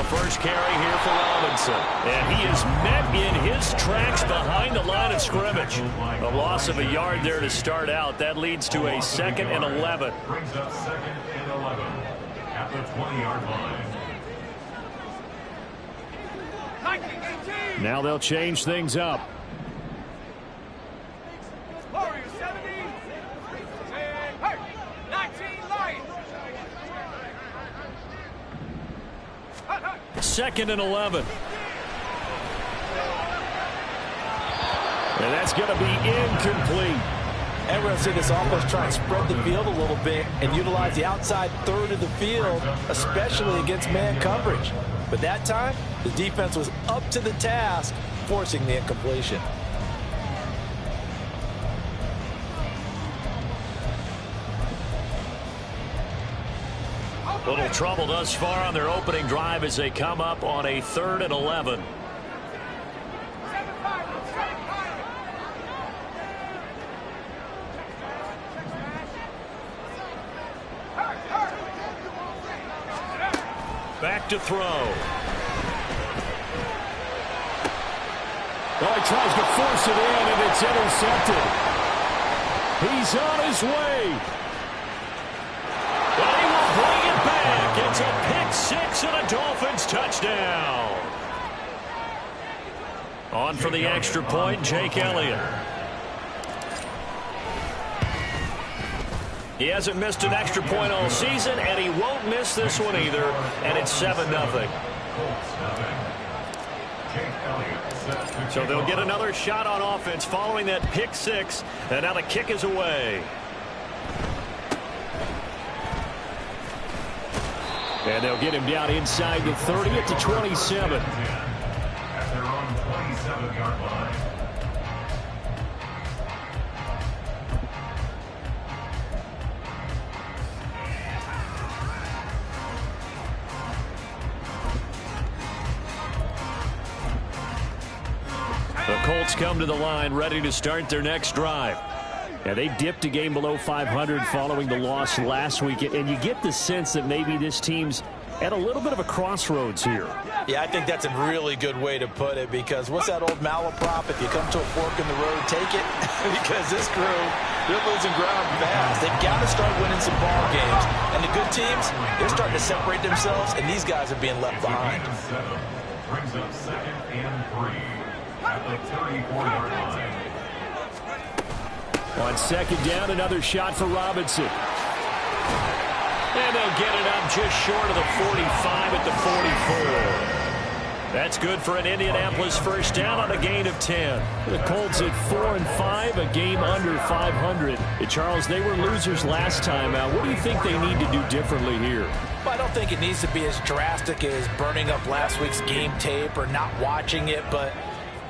first carry here for Robinson. And he is met in his tracks behind the line of scrimmage. A loss of a yard there to start out. That leads to a 2nd and 11. Brings up 2nd and 11 at the 20-yard line. Now they'll change things up. Second and 11. And that's going to be incomplete. And we're going to see this offense try and spread the field a little bit and utilize the outside third of the field, especially against man coverage. But that time, the defense was up to the task, forcing the incompletion. Little trouble thus far on their opening drive as they come up on a 3rd and 11. Back to throw. Well, he tries to force it in, and it's intercepted. He's on his way. Well, he will bring it back. It's a pick six and a Dolphins touchdown. On for the extra point, Jake Elliott. He hasn't missed an extra point all season, and he won't miss this one either, and it's 7-0. So they'll get another shot on offense following that pick six, and now the kick is away. And they'll get him down inside the 30 at the 27. At their own 27-yard line. The Colts come to the line ready to start their next drive. Yeah, they dipped a game below 500 following the loss last week, and you get the sense that maybe this team's at a little bit of a crossroads here. Yeah, I think that's a really good way to put it, because what's that old malaprop? If you come to a fork in the road, take it. Because this crew, they're losing ground fast. They've got to start winning some ball games. And the good teams, they're starting to separate themselves, and these guys are being left behind. Brings up 2nd and 3 at the 34-yard line. On 2nd down, another shot for Robinson. And they'll get it up just short of the 45 at the 44. That's good for an Indianapolis first down on a gain of 10. The Colts at 4-5, a game under 500. Charles, they were losers last time out. What do you think they need to do differently here? Well, I don't think it needs to be as drastic as burning up last week's game tape or not watching it, but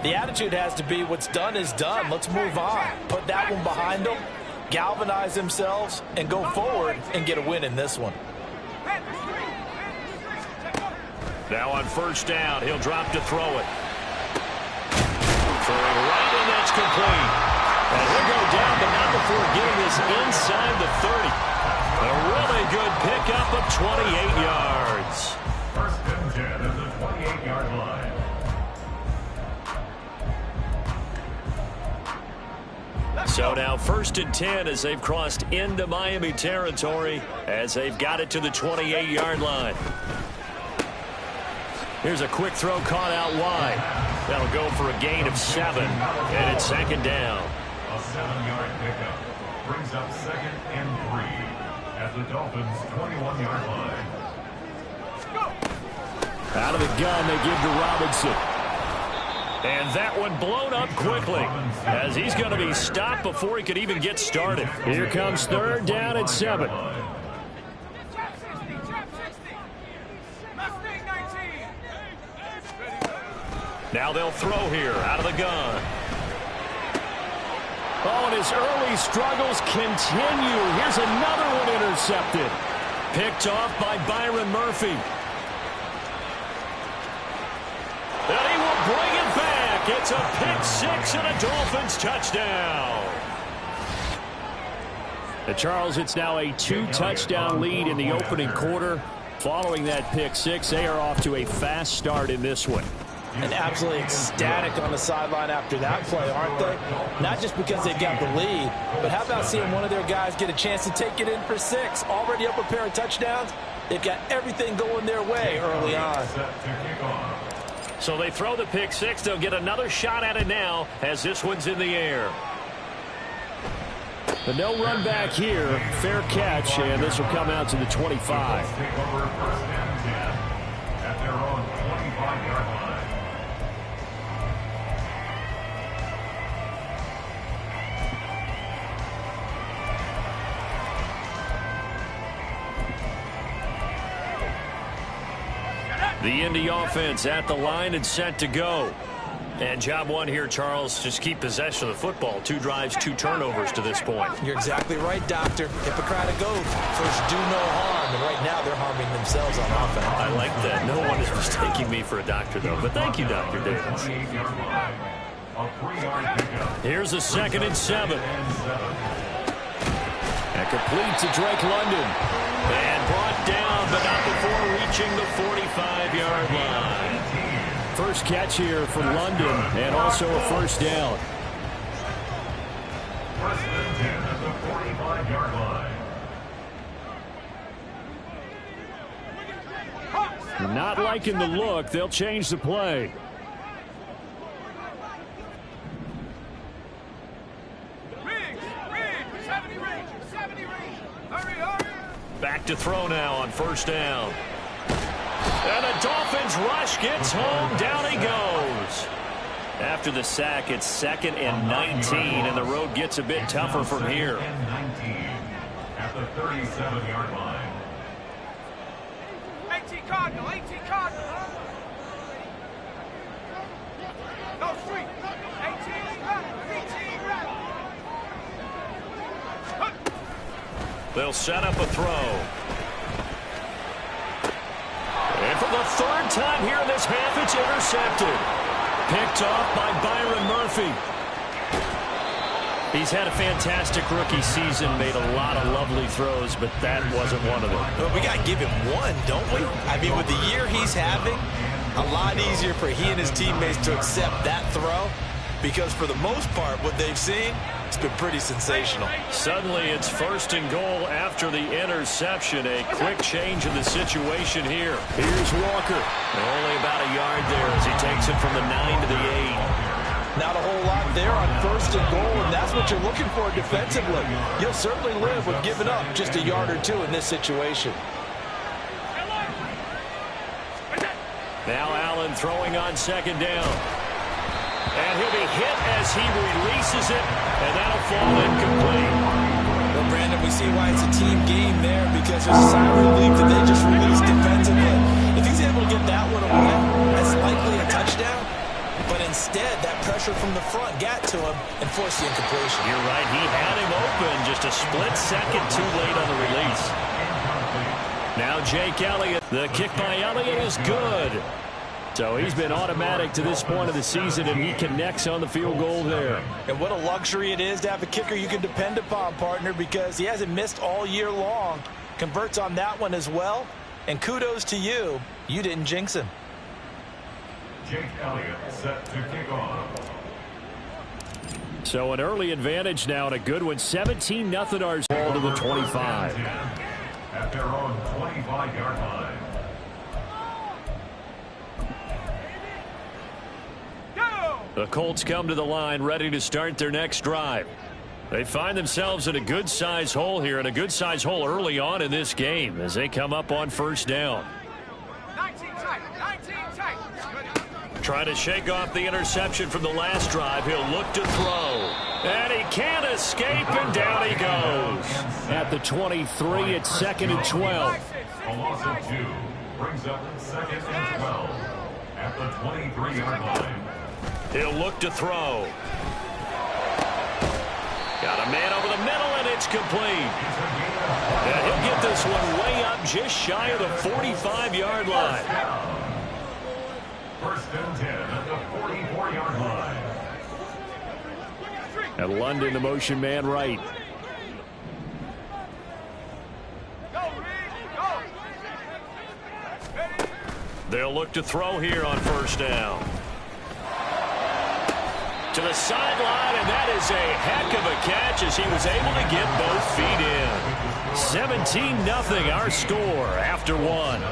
the attitude has to be what's done is done. Let's move on. Put that one behind them, galvanize themselves, and go forward and get a win in this one. Now on first down, he'll drop to throw it. Throwing right, and that's complete. And he'll go down, but not before getting this inside the 30. A really good pickup of 28 yards. First and 10 at the 28-yard line. So now 1st and 10 as they've crossed into Miami territory as they've got it to the 28-yard line. Here's a quick throw caught out wide. That'll go for a gain of 7, and it's 2nd down. A 7-yard pickup brings up 2nd and 3 at the Dolphins' 21-yard line. Out of the gun, they give to Robinson. And that one blown up quickly as he's going to be stopped before he could even get started. Here comes 3rd down and 7. Now they'll throw here out of the gun. Oh, and his early struggles continue. Here's another one intercepted. Picked off by Byron Murphy. And he will bring it back. It's a pick six and a Dolphins touchdown. Charles, it's now a 2-touchdown lead in the opening quarter. Following that pick six, they are off to a fast start in this one. And absolutely ecstatic on the sideline after that play, aren't they? Not just because they've got the lead, but how about seeing one of their guys get a chance to take it in for six? Already up a pair of touchdowns. They've got everything going their way early on. So they throw the pick six. They'll get another shot at it now as this one's in the air. But no run back here. Fair catch, and this will come out to the 25. At their own 25-yard line. The Indy offense at the line and set to go. And job one here, Charles, just keep possession of the football. 2 drives, 2 turnovers to this point. You're exactly right, Doctor. Hippocratic oath. First, do no harm. And right now, they're harming themselves on offense. I like that. No one is mistaking me for a doctor, though. But thank you, Dr. Davis. Here's a 2nd and 7. And complete to Drake London. And brought down, but not before reaching the 45-yard line. First catch here from London, and also a first down. First and 10 at the 45-yard line. Not liking the look. They'll change the play. Back to throw now on first down. And the Dolphins rush gets home. Down he goes. After the sack, it's 2nd and 19, and the road gets a bit tougher from here. 19 at the 37-yard line. 18 Cardinal, 18 Cardinal. No street. 18 red. They'll set up a throw. And for the 3rd time here in this half, it's intercepted. Picked off by Byron Murphy. He's had a fantastic rookie season, made a lot of lovely throws, but that wasn't one of them. Well, we got to give him one, don't we? I mean, with the year he's having, a lot easier for he and his teammates to accept that throw, because for the most part, what they've seen, it's been pretty sensational. Suddenly, it's 1st and goal after the interception. A quick change in the situation here. Here's Walker. Only about a yard there as he takes it from the 9 to the 8. Not a whole lot there on 1st and goal, and that's what you're looking for defensively. You'll certainly live with giving up just a yard or 2 in this situation. Now Allen throwing on 2nd down. And he'll be hit as he releases it, and that'll fall incomplete. Well, Brandon, we see why it's a team game there, because there's a sigh of relief that they just released defensively. If he's able to get that one away, that's likely a touchdown. But instead, that pressure from the front got to him and forced the incompletion. You're right. He had him open, just a split second too late on the release. Now Jake Elliott. The kick by Elliott is good. So he's been automatic to this point of the season, and he connects on the field goal there. And what a luxury it is to have a kicker you can depend upon, partner, because he hasn't missed all year long. Converts on that one as well. And kudos to you. You didn't jinx him. Jake Elliott set to kick off. So an early advantage now and a good one. 17-0 ours ball to the 25. At their own 25-yard line. The Colts come to the line ready to start their next drive. They find themselves in a good-sized hole here, and a good-sized hole early on in this game as they come up on first down. 19 tight. Trying to shake off the interception from the last drive. He'll look to throw. And he can't escape, and down he goes. At the 23, it's 2nd and 12. A loss of 2 brings up 2nd and 12 at the 23-yard line. He'll look to throw. Got a man over the middle, and it's complete. And he'll get this one way up just shy of the 45-yard line. First and 10 at the 44-yard line. And London, the motion man right. Go, Reed, go. They'll look to throw here on first down. To the sideline, and that is a heck of a catch as he was able to get both feet in. 17-0 our score after one.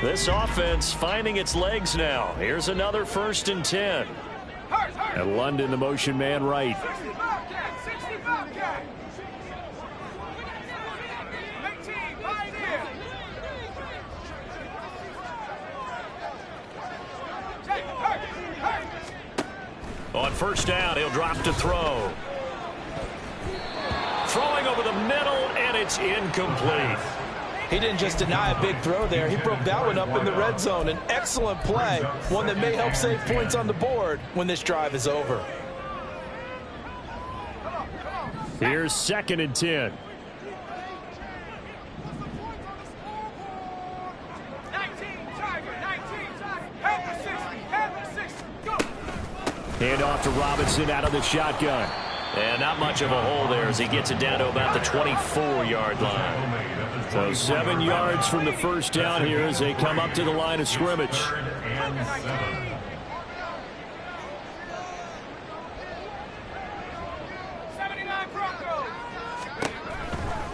This offense finding its legs now. Here's another 1st and 10. And London, the motion man right. 65 cat. 18, right here. On first down, he'll drop to throw. Throwing over the middle, and it's incomplete. He didn't just deny a big throw there. He broke that one up in the red zone. An excellent play, one that may help save points on the board when this drive is over. Here's 2nd and 10. 19, Tiger, 19, Tiger. Have the 60, go. Hand off to Robinson out of the shotgun. And not much of a hole there as he gets it down to about the 24-yard line. So 7 yards from the first down here as they come up to the line of scrimmage.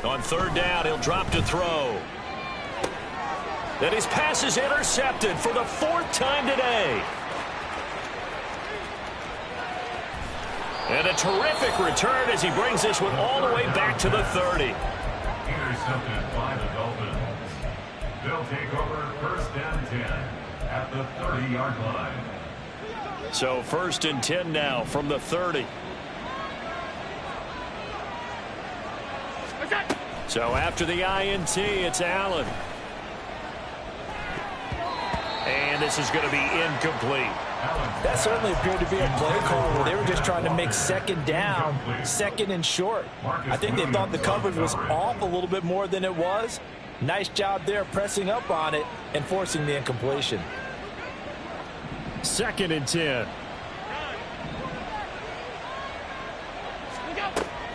On third down, he'll drop to throw. Then his pass is intercepted for the 4th time today. And a terrific return as he brings this one all the way back to the 30. Intercepted by the Dolphins. They'll take over 1st and 10 at the 30-yard line. So 1st and 10 now from the 30. So after the INT, it's Allen. And this is going to be incomplete. That certainly appeared to be a play call where they were just trying to make 2nd down, 2nd and short. I think they thought the coverage was off a little bit more than it was. Nice job there pressing up on it and forcing the incompletion. 2nd and 10.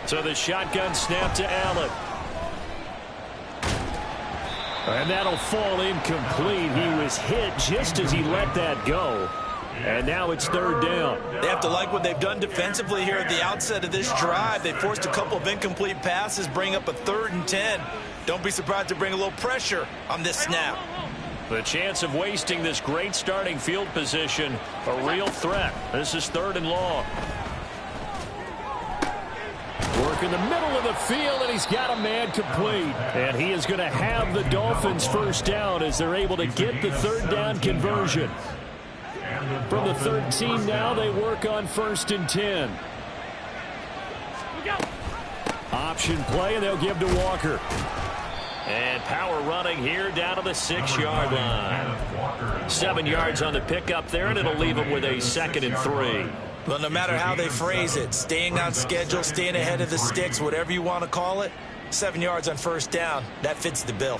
So the shotgun snap to Allen. And that'll fall incomplete. He was hit just as he let that go. And now it's 3rd down. They have to like what they've done defensively here at the outset of this drive. They forced a couple of incomplete passes, bring up a 3rd and 10. Don't be surprised to bring a little pressure on this snap. The chance of wasting this great starting field position, a real threat. This is 3rd and long. Work in the middle of the field, and he's got a man complete. And he is going to have the Dolphins 1st down as they're able to get the 3rd down conversion. From the 13 now, they work on 1st and 10. Option play, and they'll give to Walker. And power running here down to the 6-yard line. 7 yards on the pickup there, and it'll leave them with a 2nd and 3. Well, no matter how they phrase it, staying on schedule, staying ahead of the sticks, whatever you want to call it, 7 yards on 1st down, that fits the bill.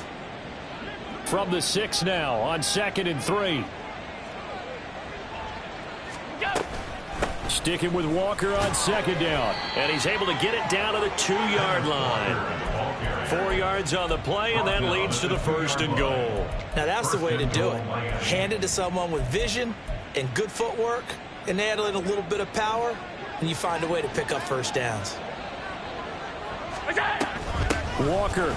From the 6 now on 2nd and 3. Sticking with Walker on 2nd down. And he's able to get it down to the 2-yard line. 4 yards on the play, and that leads to the 1st and goal. Now that's the way to do it. Hand it to someone with vision and good footwork, and add in a little bit of power, and you find a way to pick up 1st downs. Walker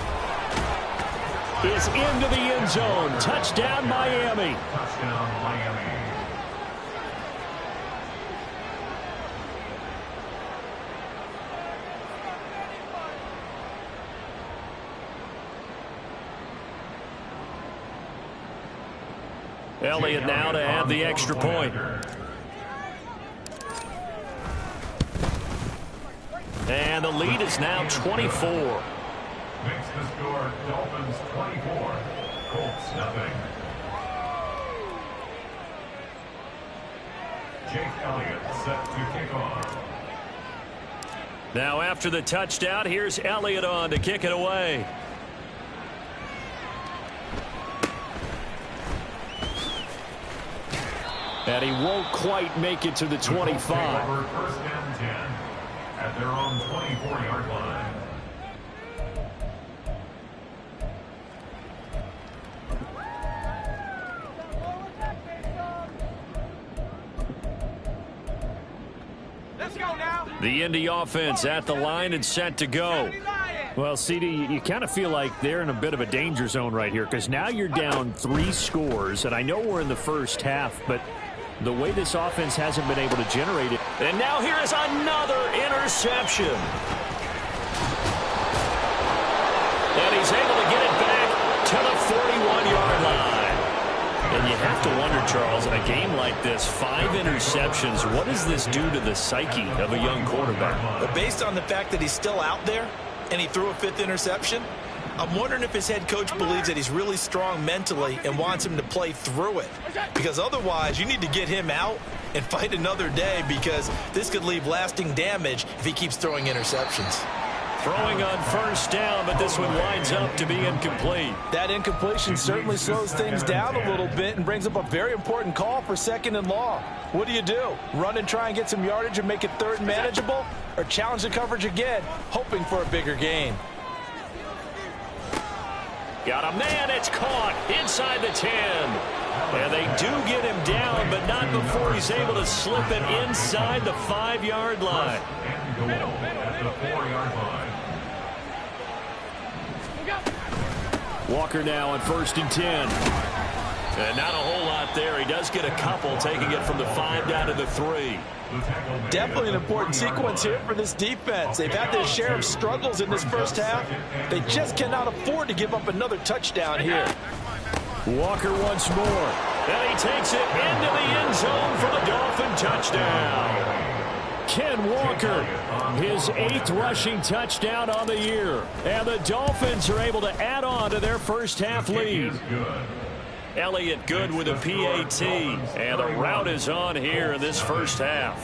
is into the end zone. Touchdown, Miami. Touchdown, Miami. Elliott now to add the extra point. And the lead is now 24. Makes the score Dolphins 24, Colts nothing. Jake Elliott set to kick off. Now after the touchdown, here's Elliott on to kick it away. And he won't quite make it to the 25. First and 10 at their own 24-yard line. Let's go now. The Indy offense at the line and set to go. Well, CD, you kind of feel like they're in a bit of a danger zone right here because now you're down 3 scores, and I know we're in the first half, but the way this offense hasn't been able to generate it. And now here is another interception. And he's able to get it back to the 41-yard line. And you have to wonder, Charles, in a game like this, 5 interceptions, what does this do to the psyche of a young quarterback? But based on the fact that he's still out there and he threw a 5th interception, I'm wondering if his head coach believes that he's really strong mentally and wants him to play through it. Because otherwise, you need to get him out and fight another day because this could leave lasting damage if he keeps throwing interceptions. Throwing on first down, but this one winds up to be incomplete. That incompletion certainly slows things down a little bit and brings up a very important call for 2nd and long. What do? Run and try and get some yardage and make it 3rd and manageable? Or challenge the coverage again, hoping for a bigger gain? Got a man, it's caught inside the 10. And they do get him down, but not before he's able to slip it inside the 5-yard line. At the 4-yard line. Walker now on 1st and 10. And not a whole lot there. He does get a couple, taking it from the 5 down to the 3. Definitely an important sequence here for this defense. They've had their share of struggles in this first half. They just cannot afford to give up another touchdown here. Walker once more. And he takes it into the end zone for the Dolphin touchdown. Ken Walker, his 8th rushing touchdown on the year. And the Dolphins are able to add on to their first half lead. Elliott good with a PAT. And the route is on here in this first half.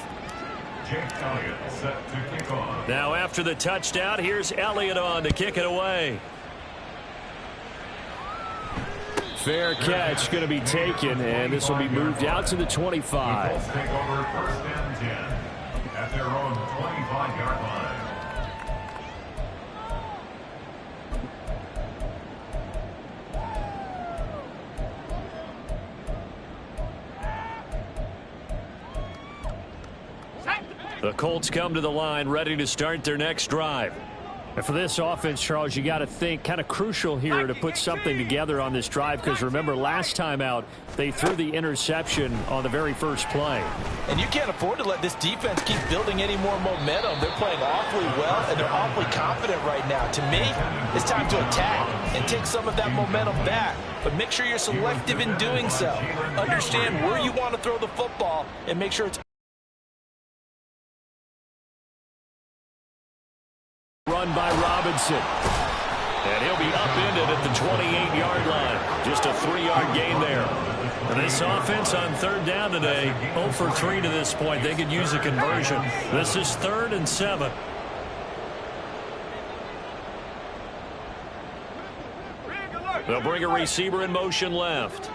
Now after the touchdown, here's Elliott on to kick it away. Fair catch going to be taken, and this will be moved out to the 25. Take over 1st and 10 at their own 25-yard line. The Colts come to the line ready to start their next drive. And for this offense, Charles, you got to think kind of crucial here to put something together on this drive because remember last time out they threw the interception on the very first play. And you can't afford to let this defense keep building any more momentum. They're playing awfully well and they're awfully confident right now. To me, it's time to attack and take some of that momentum back. But make sure you're selective in doing so. Understand where you want to throw the football and make sure it's run by Robinson. And he'll be upended at the 28-yard line. Just a 3-yard gain there. And this offense on 3rd down today, 0 for 3 to this point. They could use a conversion. This is 3rd and 7. They'll bring a receiver in motion left.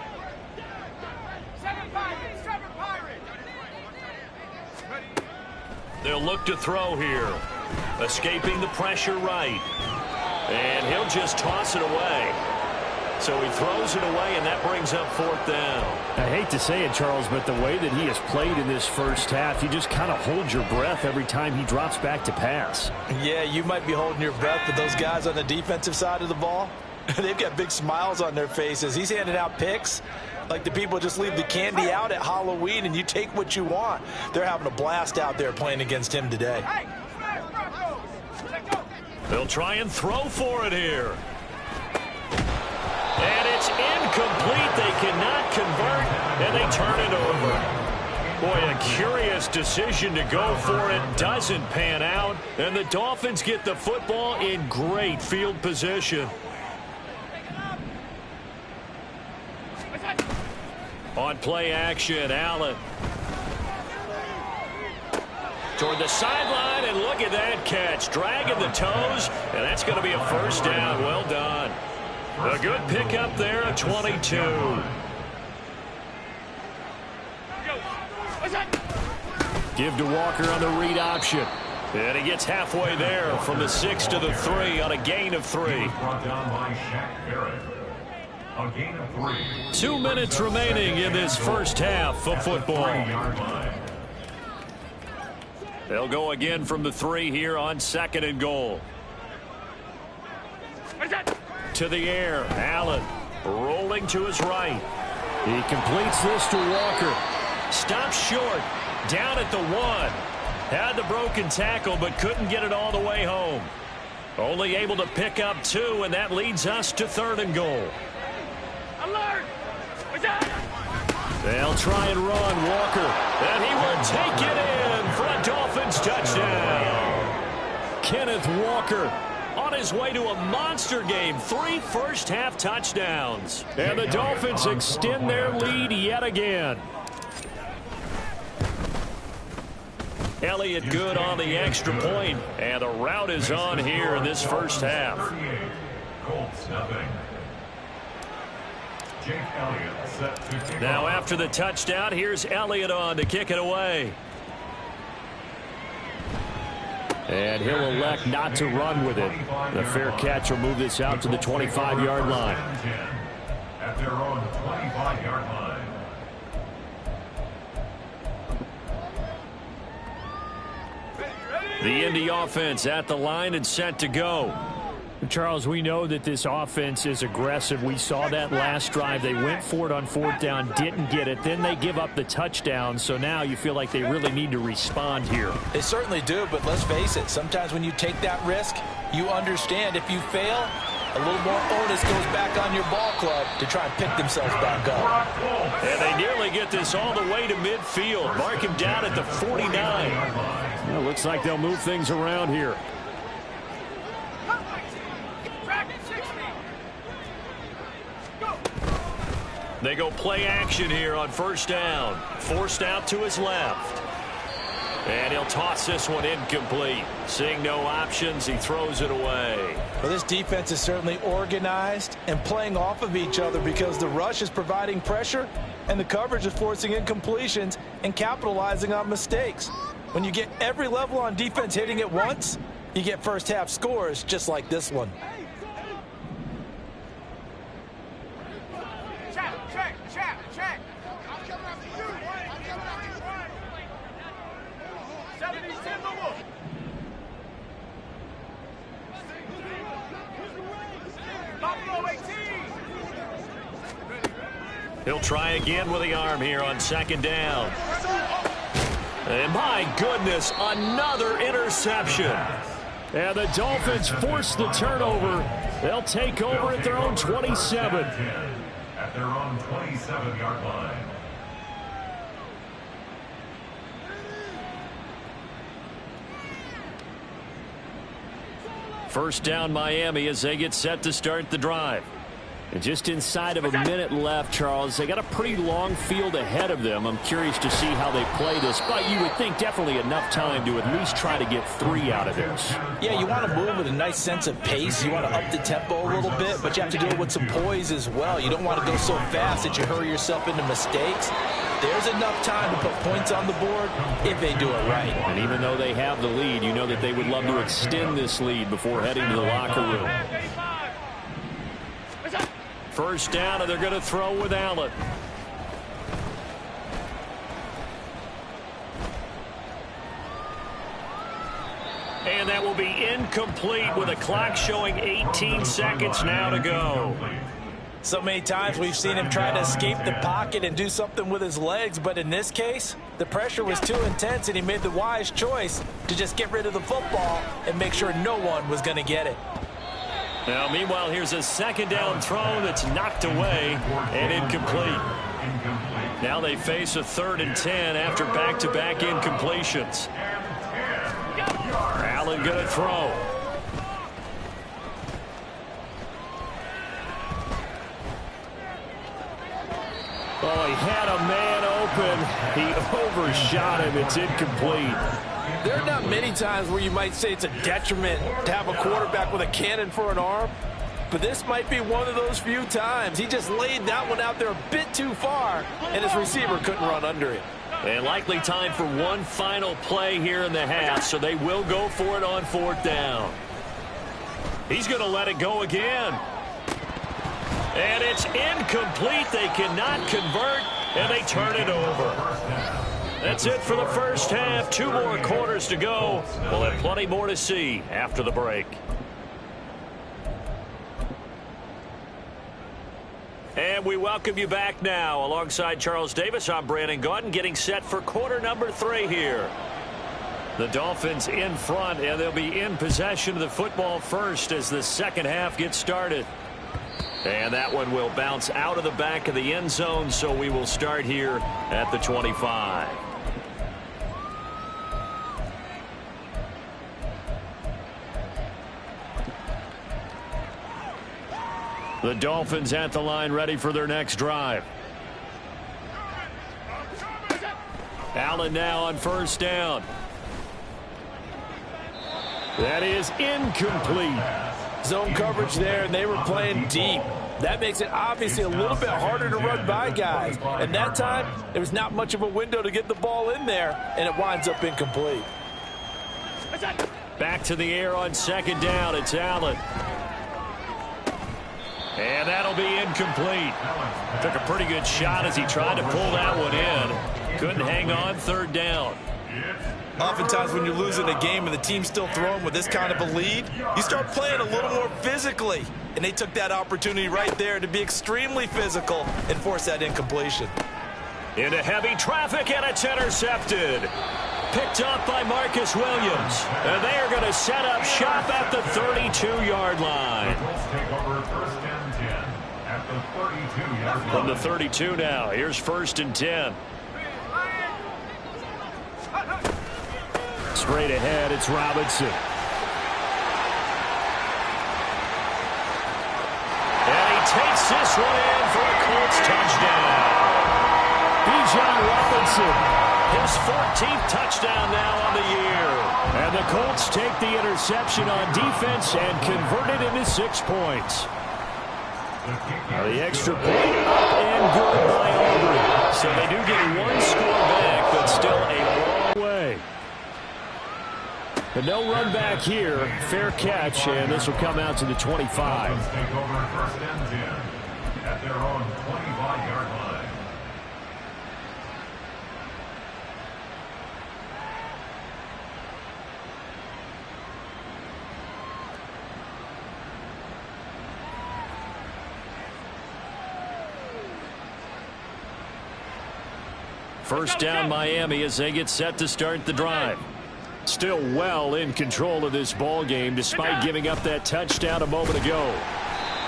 They'll look to throw here. Escaping the pressure right. And he'll just toss it away. So he throws it away, and that brings up 4th down. I hate to say it, Charles, but the way that he has played in this first half, you just kind of hold your breath every time he drops back to pass. Yeah, you might be holding your breath, but those guys on the defensive side of the ball, they've got big smiles on their faces. He's handing out picks like the people just leave the candy out at Halloween and you take what you want. They're having a blast out there playing against him today. They'll try and throw for it here. And it's incomplete. They cannot convert, and they turn it over. Boy, a curious decision to go for it. Doesn't pan out, and the Dolphins get the football in great field position. On play action, Allen. Toward the sideline, and look at that catch. Dragging the toes, and that's going to be a first down. Well done. A good pickup there at 22. Give to Walker on the read option. And he gets halfway there from the 6 to the 3 on a gain of 3. Brought down by Shaq Barrett. A gain of 3. 2 minutes remaining in this first half of football. 30-yard line. They'll go again from the 3 here on 2nd and goal. To the air. Allen rolling to his right. He completes this to Walker. Stops short. Down at the 1. Had the broken tackle, but couldn't get it all the way home. Only able to pick up 2, and that leads us to 3rd and goal. Alert! They'll try and run Walker, and he will take it in for a Dolphins touchdown. Kenneth Walker on his way to a monster game. 3 first-half touchdowns. And the Dolphins extend their lead yet again. Elliott good on the extra point, and the route is on here in this first half. Colts nothing. Jake Elliott set to kick Now off. after the touchdown, here's Elliott on to kick it away. And he'll elect not to run with it. The fair catch will move this out to the 25-yard line. At their own 25-yard line. The Indy offense at the line and set to go. Charles, we know that this offense is aggressive. We saw that last drive. They went for it on 4th down, didn't get it. Then they give up the touchdown. So now you feel like they really need to respond here. They certainly do, but let's face it. Sometimes when you take that risk, you understand if you fail, a little more onus goes back on your ball club to try and pick themselves back up. And they nearly get this all the way to midfield. Mark him down at the 49. Well, looks like they'll move things around here. They go play action here on 1st down. Forced out to his left. And he'll toss this one incomplete. Seeing no options, he throws it away. Well, this defense is certainly organized and playing off of each other because the rush is providing pressure and the coverage is forcing incompletions and capitalizing on mistakes. When you get every level on defense hitting at once, you get first half scores just like this one. Check. I'm coming after you. I'm coming after you. 70 Timberwolf. Buffalo 18. He'll try again with the arm here on 2nd down. And my goodness, another interception. And the Dolphins force the turnover. They'll take over at their own 27. At their own 27-yard line. First down Miami as they get set to start the drive. And just inside of a minute left, Charles. They got a pretty long field ahead of them. I'm curious to see how they play this. But you would think definitely enough time to at least try to get 3 out of this. Yeah, you want to move with a nice sense of pace. You want to up the tempo a little bit, but you have to do it with some poise as well. You don't want to go so fast that you hurry yourself into mistakes. There's enough time to put points on the board if they do it right. And even though they have the lead, you know that they would love to extend this lead before heading to the locker room. First down, and they're going to throw with Allen. And that will be incomplete with a clock showing 18 seconds now to go. So many times we've seen him try to escape the pocket and do something with his legs, but in this case, the pressure was too intense and he made the wise choice to just get rid of the football and make sure no one was going to get it. Now, meanwhile, here's a 2nd down throw that's knocked away and incomplete. Now they face a 3rd and 10 after back-to-back incompletions. Allen going to throw. Oh, he had a man open. He overshot him. It's incomplete. There are not many times where you might say it's a detriment to have a quarterback with a cannon for an arm, but this might be one of those few times. He just laid that one out there a bit too far, and his receiver couldn't run under it. And likely time for one final play here in the half, so they will go for it on 4th down. He's going to let it go again. And it's incomplete. They cannot convert, and they turn it over. That's it for the first half. 2 more quarters to go. We'll have plenty more to see after the break. And we welcome you back now. Alongside Charles Davis, I'm Brandon Gaudin, getting set for quarter number 3 here. The Dolphins in front, and they'll be in possession of the football first as the second half gets started. And that one will bounce out of the back of the end zone, so we will start here at the 25. The Dolphins at the line, ready for their next drive. Allen now on 1st down. That is incomplete. Zone coverage there, and they were playing deep. That makes it obviously a little bit harder to run by guys. And that time, there was not much of a window to get the ball in there, and it winds up incomplete. Back to the air on 2nd down. It's Allen. And that'll be incomplete. Took a pretty good shot as he tried to pull that one in. Couldn't hang on 3rd down. Oftentimes when you're losing a game and the team's still throwing with this kind of a lead, you start playing a little more physically. And they took that opportunity right there to be extremely physical and force that incompletion. Into heavy traffic, and it's intercepted. Picked up by Marcus Williams. And they are going to set up shop at the 32-yard line. From the 32 now, here's 1st and 10. Straight ahead, it's Robinson. And he takes this one in for a Colts touchdown. Bijan Robinson, his 14th touchdown now on the year. And the Colts take the interception on defense and convert it into 6 points. Now the extra point up and good by Aubrey. So they do get 1 score back, but still a long way. But no run back here. Fair catch, and this will come out to the 25. Take over 1st and 10 at their own 25-yard line. First down Miami as they get set to start the drive. Still well in control of this ball game despite giving up that touchdown a moment ago.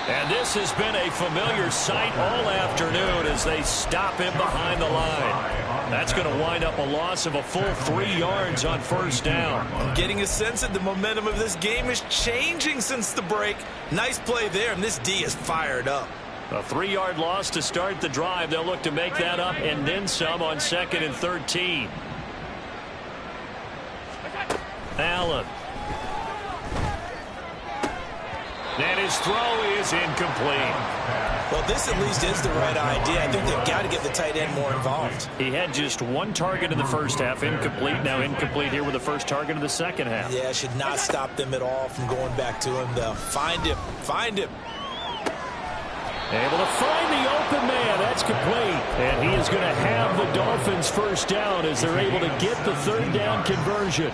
And this has been a familiar sight all afternoon as they stop him behind the line. That's going to wind up a loss of a full 3 yards on 1st down. I'm getting a sense that the momentum of this game is changing since the break. Nice play there, and this D is fired up. A 3-yard loss to start the drive. They'll look to make that up and then some on 2nd and 13. Allen. And his throw is incomplete. Well, this at least is the right idea. I think they've got to get the tight end more involved. He had just 1 target in the first half, incomplete. Now incomplete here with the first target of the second half. Yeah, should not stop them at all from going back to him, though. Find him. Find him. Able to find the open man. That's complete. And he is going to have the Dolphins first down as they're able to get the 3rd down conversion.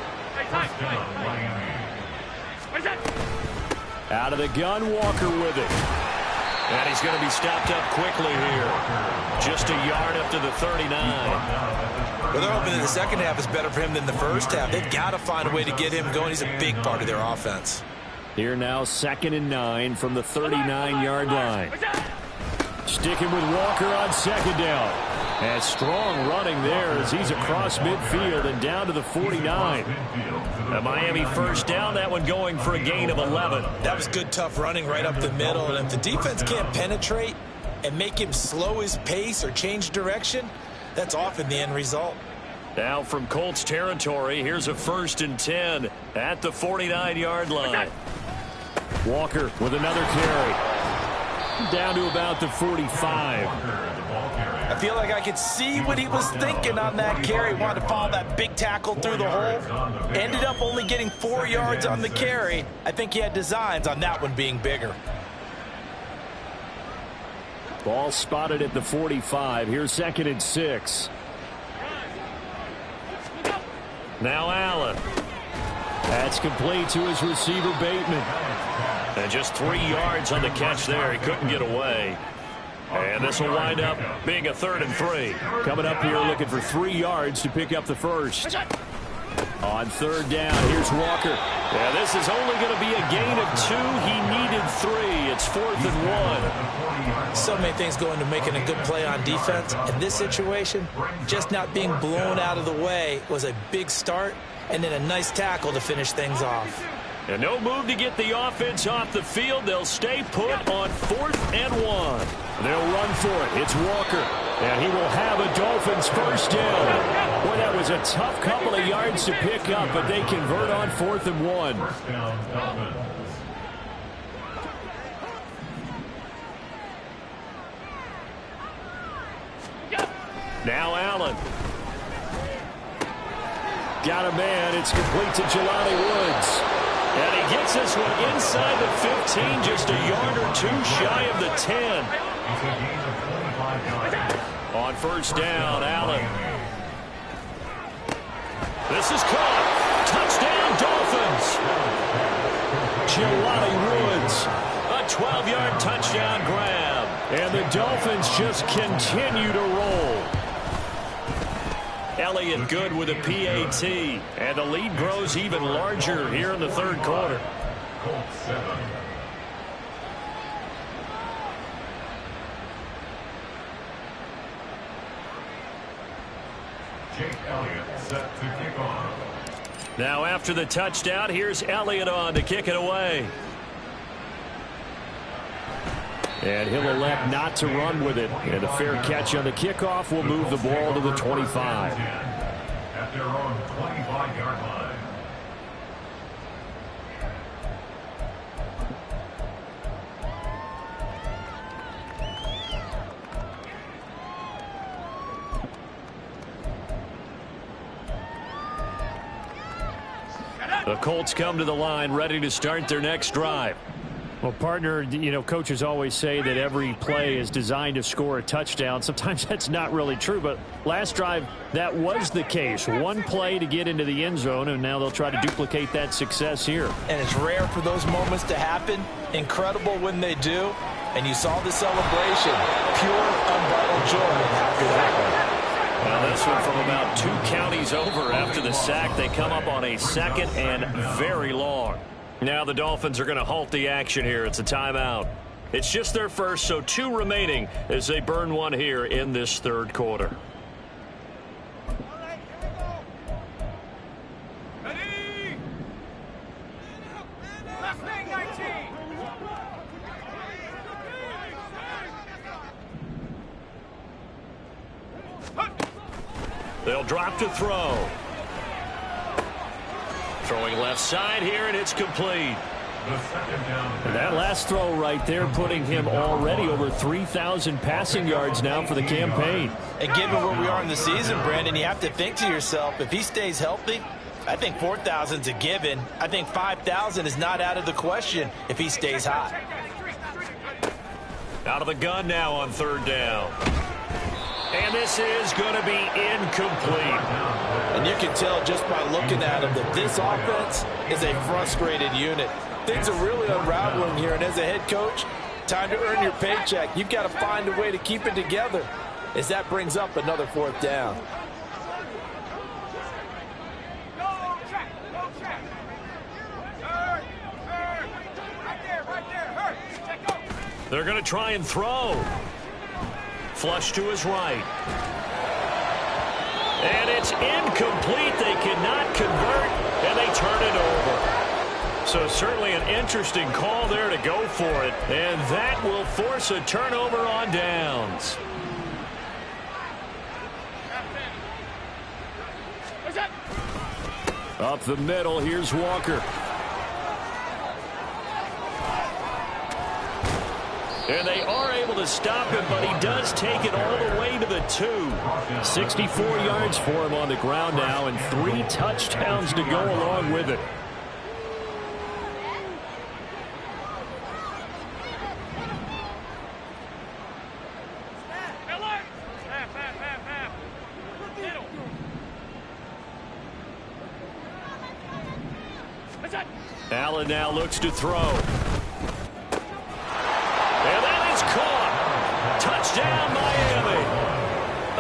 Out of the gun, Walker with it. And he's going to be stopped up quickly here. Just a yard up to the 39. Well, they're hoping that the second half is better for him than the first half. They've got to find a way to get him going. He's a big part of their offense. Here now, 2nd and 9 from the 39-yard line. Sticking with Walker on 2nd down. And strong running there as he's across midfield and down to the 49. A Miami first down, that one going for a gain of 11. That was good, tough running right up the middle. And if the defense can't penetrate and make him slow his pace or change direction, that's often the end result. Now from Colts territory, here's a 1st and 10 at the 49-yard line. Walker with another carry. Down to about the 45. I feel like I could see what he was thinking on that carry. Wanted to follow that big tackle through the hole. Ended up only getting 4 yards on the carry. I think he had designs on that one being bigger. Ball spotted at the 45. Here's 2nd and 6. Now Allen. That's complete to his receiver, Bateman. And just 3 yards on the catch there. He couldn't get away. And this will wind up being a 3rd and 3. Coming up here looking for 3 yards to pick up the first. On 3rd down, here's Walker. Yeah, this is only going to be a gain of 2. He needed 3. It's 4th and 1. So many things go into making a good play on defense. In this situation, just not being blown out of the way was a big start, and then a nice tackle to finish things off. And no move to get the offense off the field. They'll stay put on 4th and 1. They'll run for it. It's Walker. And he will have a Dolphins first down. Boy, that was a tough couple of yards to pick up, but they convert on 4th and 1. First down, Dolphins. Now Allen. Got a man. It's complete to Jelani Woods. And he gets this one inside the 15, just a yard or 2 shy of the 10. It's a gain of 25 yards. On 1st down, Allen. This is caught. Touchdown, Dolphins. Jelani Woods. A 12-yard touchdown grab. And the Dolphins just continue to roll. Elliott good with a PAT. And the lead grows even larger here in the 3rd quarter. Colts 7. Jake Elliott set to kick off. Now after the touchdown, here's Elliott on to kick it away. And he'll elect not to run with it. And a fair catch on the kickoff will move the ball to the 25. At their own 25-yard line. The Colts come to the line ready to start their next drive. Well, partner, you know, coaches always say that every play is designed to score a touchdown. Sometimes that's not really true, but last drive, that was the case. One play to get into the end zone, and now they'll try to duplicate that success here. And it's rare for those moments to happen. Incredible when they do. And you saw the celebration. Pure, unbridled joy after that one. Well, this one from about 2 counties over after the sack. They come up on a 2nd and very long. Now the Dolphins are going to halt the action here. It's a timeout. It's just their first, so 2 remaining as they burn one here in this 3rd quarter. Ready? Left wing 19. They'll drop to throw. Throwing left side here, and it's complete. And that last throw right there putting him already over 3,000 passing yards now for the campaign. And given where we are in the season, Brandon, you have to think to yourself, if he stays healthy, I think 4,000's a given. I think 5,000 is not out of the question if he stays hot. Out of the gun now on 3rd down. And this is going to be incomplete. And you can tell just by looking at him that this offense is a frustrated unit. Things are really unraveling here, and as a head coach, time to earn your paycheck. You've got to find a way to keep it together as that brings up another 4th down. Go check. Go check. Hurry. Hurry. Right there. Hurry. Check go. They're going to try and throw. Flush to his right. And it's incomplete. They cannot convert, and they turn it over. So certainly an interesting call there to go for it. And that will force a turnover on downs. Up the middle, here's Walker. And they are able to stop him, but he does take it all the way to the 2. 64 yards for him on the ground now, and 3 touchdowns to go along with it. Allen now looks to throw. And that is caught. Touchdown, Miami.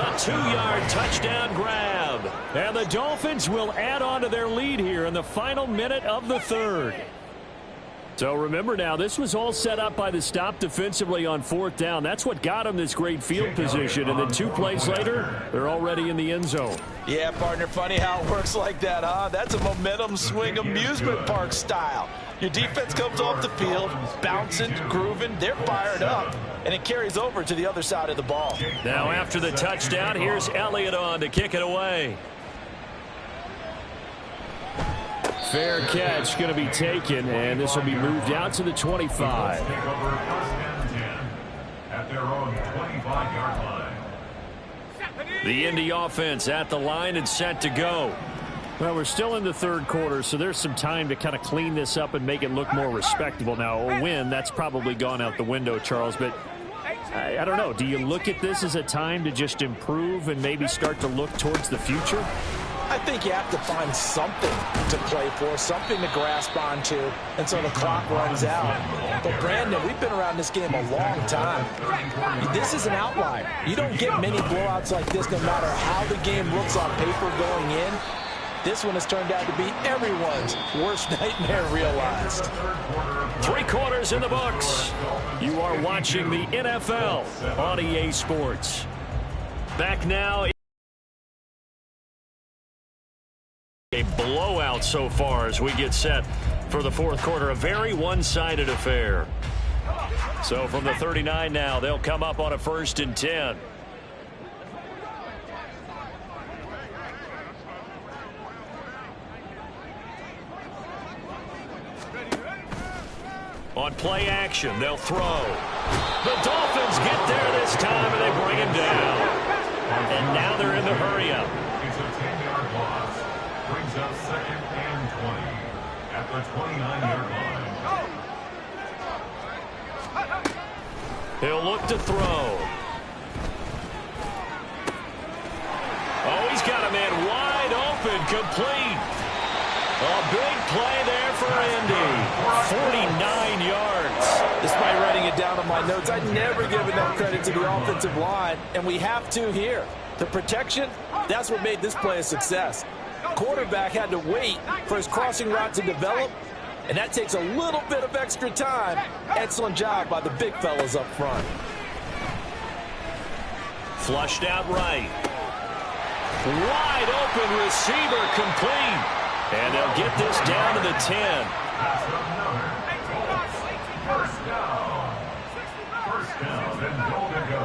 A 2-yard touchdown grab. And the Dolphins will add on to their lead here in the final minute of the 3rd. So remember now, this was all set up by the stop defensively on 4th down. That's what got them this great field position. And then 2 plays later, they're already in the end zone. Yeah, partner, funny how it works like that, huh? That's a momentum swing amusement park style. Your defense comes off the field, bouncing, grooving, they're fired up, and it carries over to the other side of the ball. Now after the touchdown, here's Elliott on to kick it away. Fair catch going to be taken, and this will be moved out to the 25. At their own 25-yard line. The Indy offense at the line and set to go. Well, we're still in the 3rd quarter, so there's some time to kind of clean this up and make it look more respectable. Now, a win, that's probably gone out the window, Charles, but I don't know. Do you look at this as a time to just improve and maybe start to look towards the future? I think you have to find something to play for, something to grasp onto, and so the clock runs out. But, Brandon, we've been around this game a long time. This is an outlier. You don't get many blowouts like this no matter how the game looks on paper going in. This one has turned out to be everyone's worst nightmare realized. 3 quarters in the books. You are watching the NFL on EA Sports. Back now. A blowout so far as we get set for the 4th quarter. A very one-sided affair. So from the 39 now, they'll come up on a 1st and 10. On play action, they'll throw. The Dolphins get there this time, and they bring him down. And now they're in the hurry-up. It's a 10-yard loss. Brings up 2nd and 20 at the 29-yard line. He'll look to throw. Oh, he's got a man wide open, complete. A big play there for Indy. 49 yards. Despite writing it down on my notes, I'd never given that credit to the offensive line, and we have to here. The protection, that's what made this play a success. Quarterback had to wait for his crossing route to develop, and that takes a little bit of extra time. Excellent job by the big fellas up front. Flushed out right. Wide open receiver complete. And they'll get this down to the 10. First down. First down and goal to go.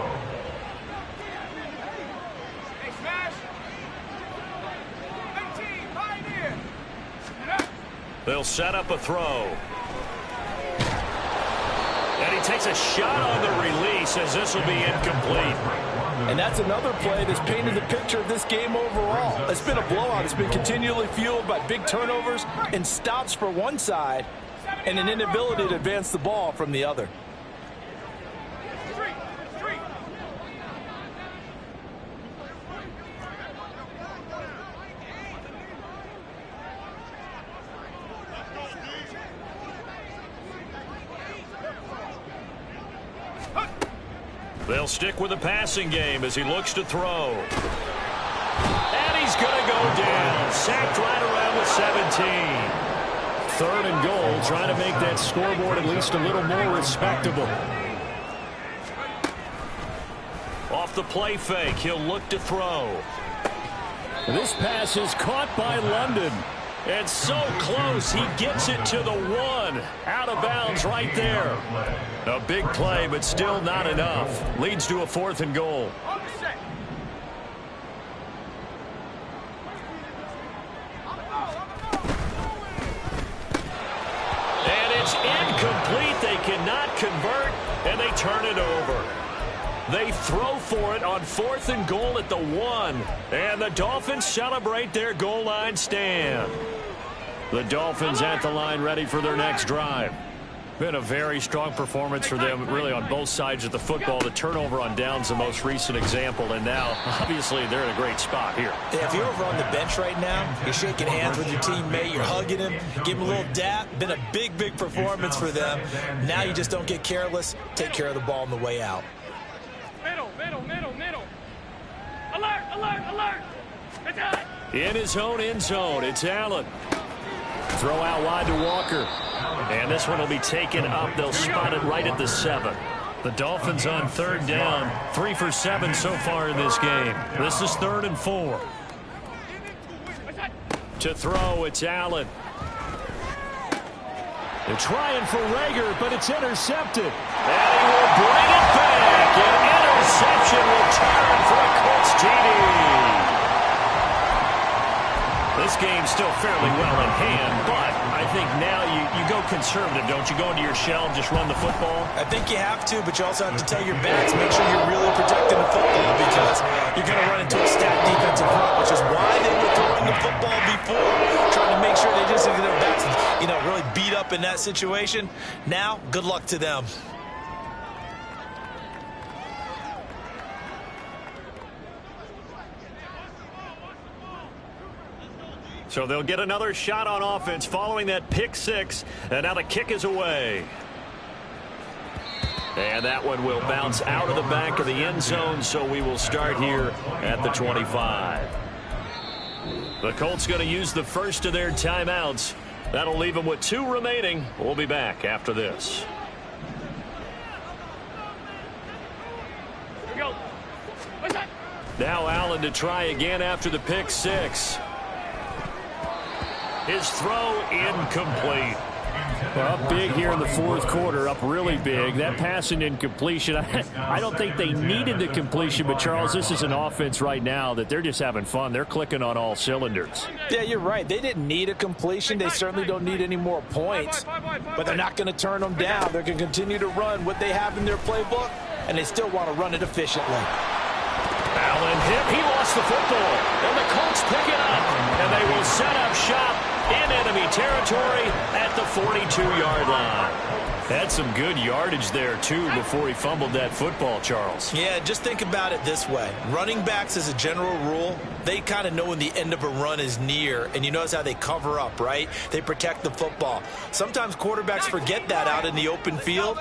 They'll set up a throw. And he takes a shot on the release as this will be incomplete. And that's another play that's painted the picture of this game overall. It's been a blowout. It's been continually fueled by big turnovers and stops for one side and an inability to advance the ball from the other. They'll stick with the passing game as he looks to throw. And he's going to go down. Sacked right around the 17. 3rd and goal, trying to make that scoreboard at least a little more respectable. Off the play fake, he'll look to throw. This pass is caught by London. And so close, he gets it to the 1. Out of bounds right there. A big play, but still not enough. Leads to a 4th and goal. And it's incomplete. They cannot convert. and they turn it over. They throw for it on 4th and goal at the 1. And the Dolphins celebrate their goal line stand. The Dolphins at the line ready for their next drive. Been a very strong performance for them, really, on both sides of the football. The turnover on downs, the most recent example, and now, obviously, they're in a great spot here. Yeah, if you're over on the bench right now, you're shaking hands with your teammate, you're hugging him, give him a little dap. Been a big, big performance for them. Now you just don't get careless. Take care of the ball on the way out. Middle. Alert. In his own end zone, it's Allen. Throw out wide to Walker. And this one will be taken up. They'll spot it right at the 7. The Dolphins on 3rd down. 3 for 7 so far in this game. This is 3rd and 4. To throw, it's Allen. They're trying for Rager, but it's intercepted. And he will bring it back. An interception will turn for a Colts TD. This game's still fairly well in hand, but I think now you go conservative, don't you? Go into your shell and just run the football? I think you have to, but you also have to tell your backs, make sure you're really protecting the football, because you're going to run into a stacked defensive front, which is why they were throwing the football before, trying to make sure they just get their backs, really beat up in that situation. Now, good luck to them. So they'll get another shot on offense following that pick 6. And now the kick is away. And that one will bounce out of the back of the end zone, so we will start here at the 25. The Colts going to use the first of their timeouts. That'll leave them with 2 remaining. We'll be back after this. Here we go. What's that? Now Allen to try again after the pick 6. His throw incomplete. Well, up big here in the 4th quarter, up really big. That passing incompletion, I don't think they needed the completion, but Charles, this is an offense right now that they're just having fun. They're clicking on all cylinders. Yeah, you're right. They didn't need a completion. They certainly don't need any more points, but they're not going to turn them down. They're going to continue to run what they have in their playbook, and they still want to run it efficiently. Allen hit. He lost the football, and the Colts pick it up, and they will set up shop in enemy territory at the 42-yard line. Had some good yardage there, too, before he fumbled that football, Charles. Yeah, just think about it this way. Running backs, as a general rule, they kind of know when the end of a run is near, and you notice how they cover up, right? They protect the football. Sometimes quarterbacks forget that out in the open field.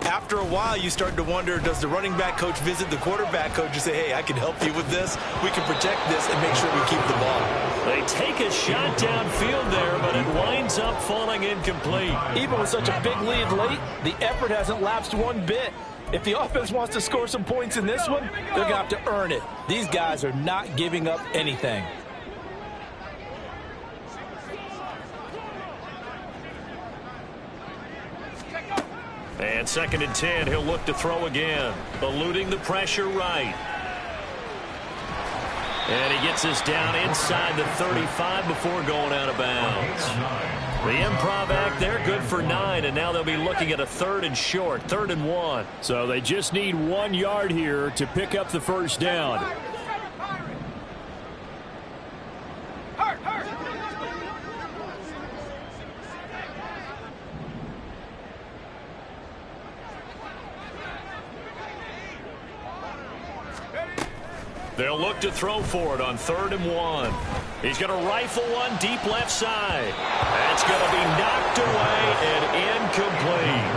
After a while, you start to wonder, does the running back coach visit the quarterback coach and say, hey, I can help you with this. We can protect this and make sure we keep the ball. They take a shot downfield there, but it winds up falling incomplete. Even with such a big lead late, the effort hasn't lapsed one bit. If the offense wants to score some points in this one, they're going to have to earn it. These guys are not giving up anything. And 2nd and 10, he'll look to throw again, eluding the pressure right. And he gets us down inside the 35 before going out of bounds. The improv act, they're good for 9, and now they'll be looking at a 3rd and short, 3rd and 1. So they just need 1 yard here to pick up the first down. They'll look to throw for it on 3rd and 1. He's going to rifle one deep left side. That's going to be knocked away and incomplete.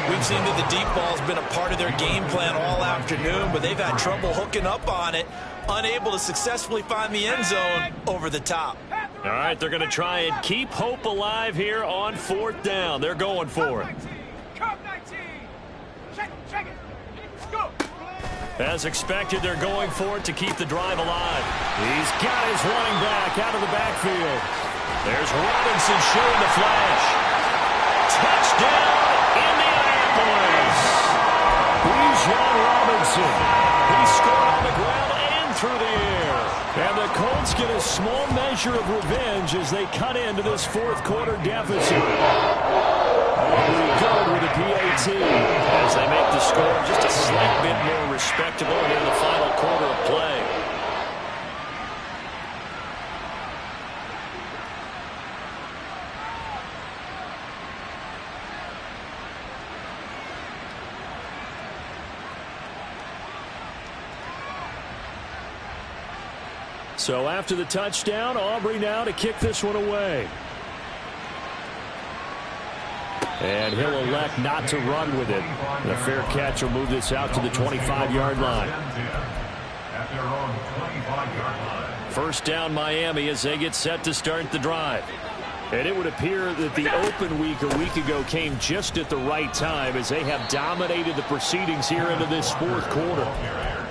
We've seen that the deep ball's been a part of their game plan all afternoon, but they've had trouble hooking up on it, unable to successfully find the end zone over the top. All right, they're going to try and keep hope alive here on 4th down. They're going for it. Come 19. Check it. Go. As expected, they're going for it to keep the drive alive. He's got his running back out of the backfield. There's Robinson showing the flash. Touchdown, Indianapolis. Bijan Robinson. He scored on the ground and through the air. And the Colts get a small measure of revenge as they cut into this 4th quarter deficit. Aubrey good with a PAT. As they make the score just a slight bit more respectable here in the final quarter of play. So after the touchdown, Aubrey now to kick this one away. And he'll elect not to run with it. And a fair catch will move this out to the 25-yard line. At their own 25-yard line. First down Miami as they get set to start the drive. And it would appear that the open week a week ago came just at the right time as they have dominated the proceedings here into this fourth quarter.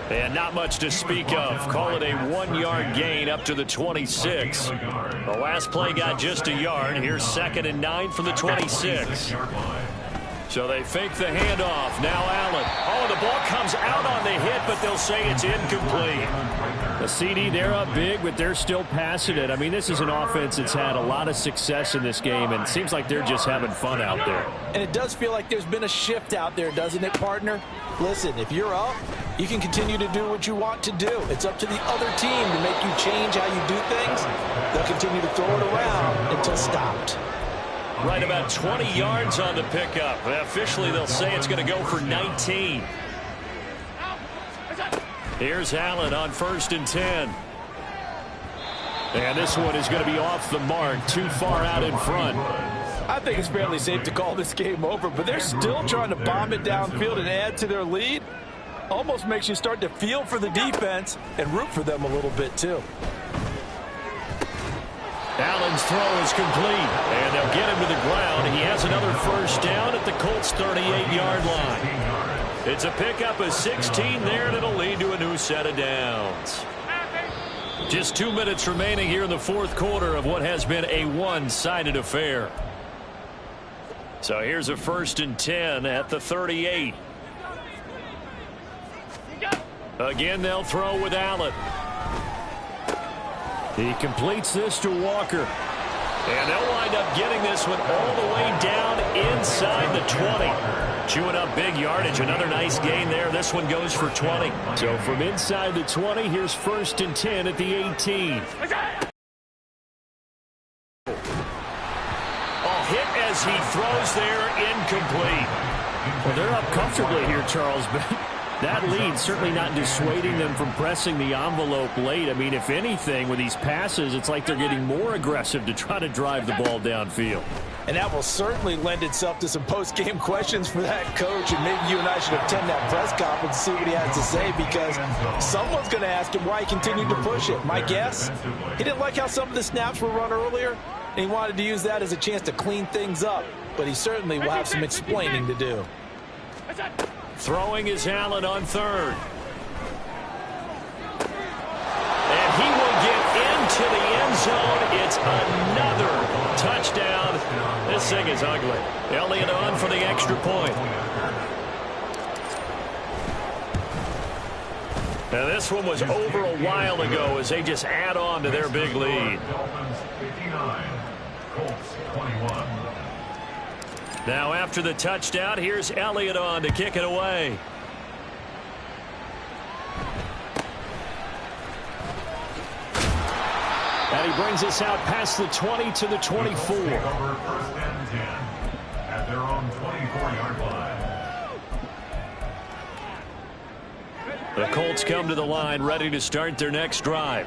And not much to speak of. Call it a 1-yard gain up to the 26. The last play got just a yard. Here's 2nd and 9 from the 26. So they fake the handoff. Now Allen. Oh, the ball comes out on the hit, but they'll say it's incomplete. The CD, they're up big, but they're still passing it. I mean, this is an offense that's had a lot of success in this game, and it seems like they're just having fun out there. And it does feel like there's been a shift out there, doesn't it, partner? Listen, if you're up, you can continue to do what you want to do. It's up to the other team to make you change how you do things. They'll continue to throw it around until stopped. Right about 20 yards on the pickup. Officially, they'll say it's going to go for 19. Here's Allen on 1st and 10. And this one is going to be off the mark, too far out in front. I think it's fairly safe to call this game over, but they're still trying to bomb it downfield and add to their lead. Almost makes you start to feel for the defense and root for them a little bit, too. Allen's throw is complete, and they'll get him to the ground. He has another first down at the Colts' 38-yard line. It's a pickup of 16 there, and it'll lead to a new set of downs. Just 2 minutes remaining here in the fourth quarter of what has been a one-sided affair. So here's a 1st and 10 at the 38. Again, they'll throw with Allen. He completes this to Walker. And they'll wind up getting this one all the way down inside the 20. Chewing up big yardage. Another nice gain there. This one goes for 20. So from inside the 20, here's 1st and 10 at the 18. Hit as he throws there, incomplete. Well, they're up comfortably here, Charles, but that lead certainly not dissuading them from pressing the envelope late. I mean, if anything, with these passes, it's like they're getting more aggressive to try to drive the ball downfield. And that will certainly lend itself to some post-game questions for that coach, and maybe you and I should attend that press conference and see what he has to say, because someone's going to ask him why he continued to push it. My guess, he didn't like how some of the snaps were run earlier, and he wanted to use that as a chance to clean things up, but he certainly will have some explaining to do. Throwing is Allen on 3rd. And he will get into the end zone. It's another touchdown. This thing is ugly. Elliott on for the extra point. Now this one was over a while ago as they just add on to their big lead. Dolphins 59, Colts 21. Now after the touchdown, here's Elliott on to kick it away. And he brings us out past the 20 to the 24. Over 1st and 10 at their own 24-yard line. The Colts come to the line ready to start their next drive.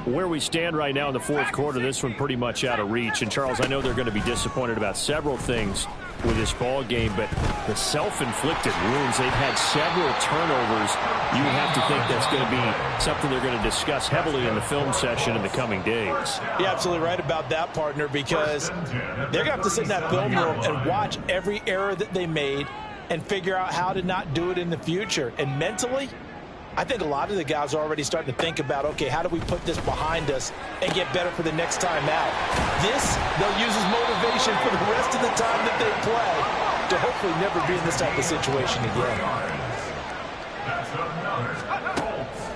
Where we stand right now in the fourth quarter, this one pretty much out of reach. And, Charles, I know they're going to be disappointed about several things with this ball game, but the self-inflicted wounds, they've had several turnovers. You would have to think that's going to be something they're going to discuss heavily in the film session in the coming days. You're absolutely right about that, partner, because they're going to have to sit in that film room and watch every error that they made and figure out how to not do it in the future. And mentally, I think a lot of the guys are already starting to think about, okay, how do we put this behind us and get better for the next time out? This, they'll use as motivation for the rest of the time that they play to hopefully never be in this type of situation again.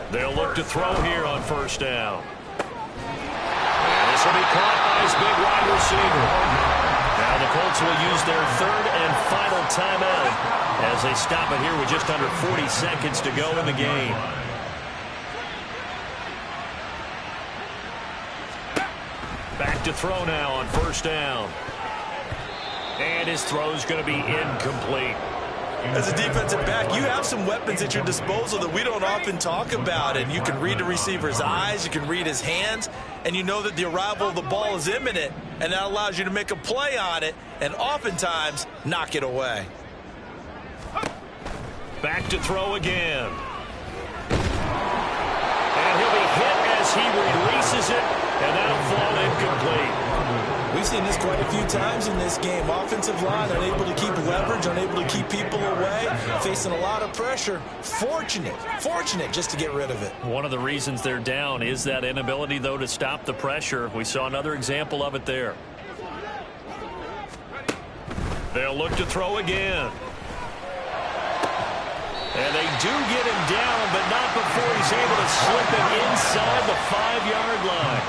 They'll look to throw here on 1st down. And this will be caught by his big wide receiver. Now the Colts will use their third and final timeout as they stop it here with just under 40 seconds to go in the game. Back to throw now on first down. And his throw's going to be incomplete. As a defensive back, you have some weapons at your disposal that we don't often talk about. And you can read the receiver's eyes, you can read his hands, and you know that the arrival of the ball is imminent, and that allows you to make a play on it and oftentimes knock it away. Back to throw again. And he'll be hit as he releases it, and that'll fall incomplete. We've seen this quite a few times in this game. Offensive line unable to keep leverage, unable to keep people away, facing a lot of pressure. Fortunate just to get rid of it. One of the reasons they're down is that inability, though, to stop the pressure. We saw another example of it there. They'll look to throw again. And they do get him down, but not before he's able to slip it inside the 5-yard line.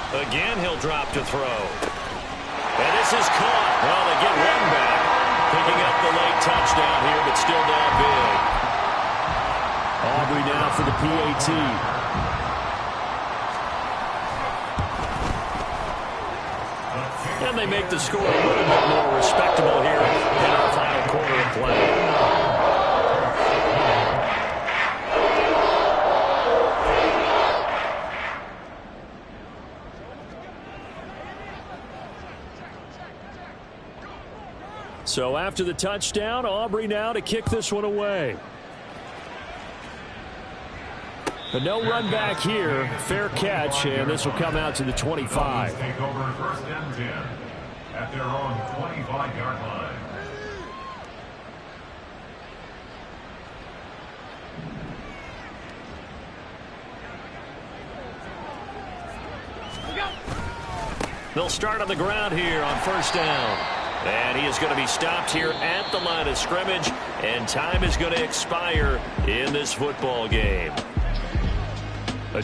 Again, he'll drop to throw. And this is caught. Well, they get one back. Picking up the late touchdown here, but still down big. Aubrey now for the PAT. And they make the score a little bit more respectable here in our final quarter of play. So after the touchdown, Aubrey now to kick this one away. But no run back here. Fair catch, and this will come out to the 25. Take over first and 10 at their own 25-yard line. They'll start on the ground here on first down. And he is going to be stopped here at the line of scrimmage, and time is going to expire in this football game.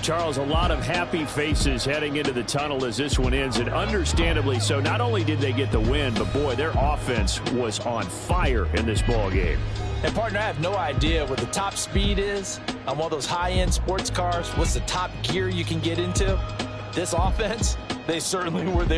Charles, a lot of happy faces heading into the tunnel as this one ends, and understandably so. Not only did they get the win, but boy, their offense was on fire in this ball game. And partner, I have no idea what the top speed is on one of those high-end sports cars. What's the top gear you can get into? This offense, they certainly were there.